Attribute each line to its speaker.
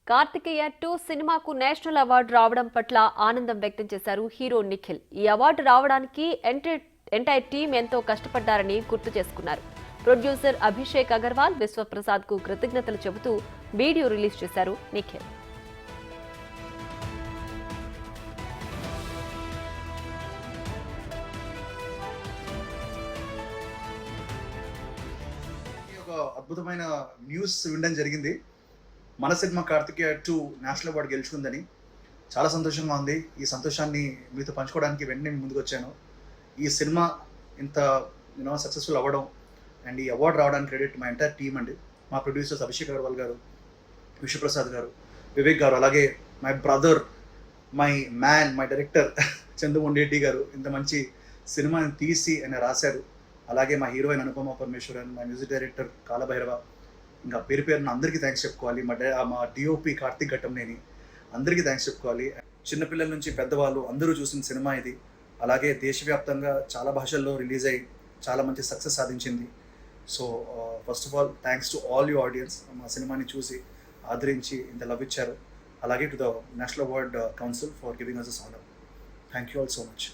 Speaker 1: కార్తికేయ 2 సినిమాకు national award రావడం పట్ల ఆనందం వ్యక్తం చేశారు హీరో నిఖిల్. ఈ అవార్డు రావడానికి ఎంటైర్ టీం ఎంతో కష్టపడ్డారని గుర్తు చేసుకున్నారు. ప్రొడ్యూసర్ అభిషేక్ అగర్వాల్, విశ్వప్రసాద్ కు కృతజ్ఞతలు చెబుతూ వీడియో రిలీజ్ చేశారు నిఖిల్.
Speaker 2: అద్భుతమైన న్యూస్ వినడం జరిగింది. మన సినిమా కార్తికేయ 2 నేషనల్ అవార్డు గెలుచుకుందని చాలా సంతోషంగా ఉంది. ఈ సంతోషాన్ని మీతో పంచుకోవడానికి వెంటనే ముందుకు వచ్చాను. ఈ సినిమా ఇంత సక్సెస్ఫుల్ అవ్వడం అండ్ ఈ అవార్డు రావడానికి క్రెడిట్ మా ఎంటైర్ టీమ్ అండి. మా ప్రొడ్యూసర్స్ అభిషేక్ అగర్వాల్ గారు, విశ్వప్రసాద్ గారు, వివేక్ గారు, అలాగే my brother, my man, my director Chandramohan Reddy గారు ఇంత మంచి సినిమాని తీసి ఆయన రాశారు. అలాగే మా హీరోయిన్ అనుపమ పరమేశ్వరన్, మా మ్యూజిక్ డైరెక్టర్ కాలభైరవ, ఇంకా పేరు పేరున అందరికీ థ్యాంక్స్ చెప్పుకోవాలి. మా డిఓపి కార్తిక్ ఘట్టంనేని అందరికీ థ్యాంక్స్ చెప్పుకోవాలి. చిన్నపిల్లల నుంచి పెద్దవాళ్ళు అందరూ చూసిన సినిమా ఇది. అలాగే దేశవ్యాప్తంగా చాలా భాషల్లో రిలీజ్ అయ్యి చాలా మంచి సక్సెస్ సాధించింది. So first of all thanks to all you audience, మా సినిమాని చూసి ఆదరించి ఇంత లవ్ ఇచ్చారు. అలాగే to the national award council for giving us this honour. Thank you all so much.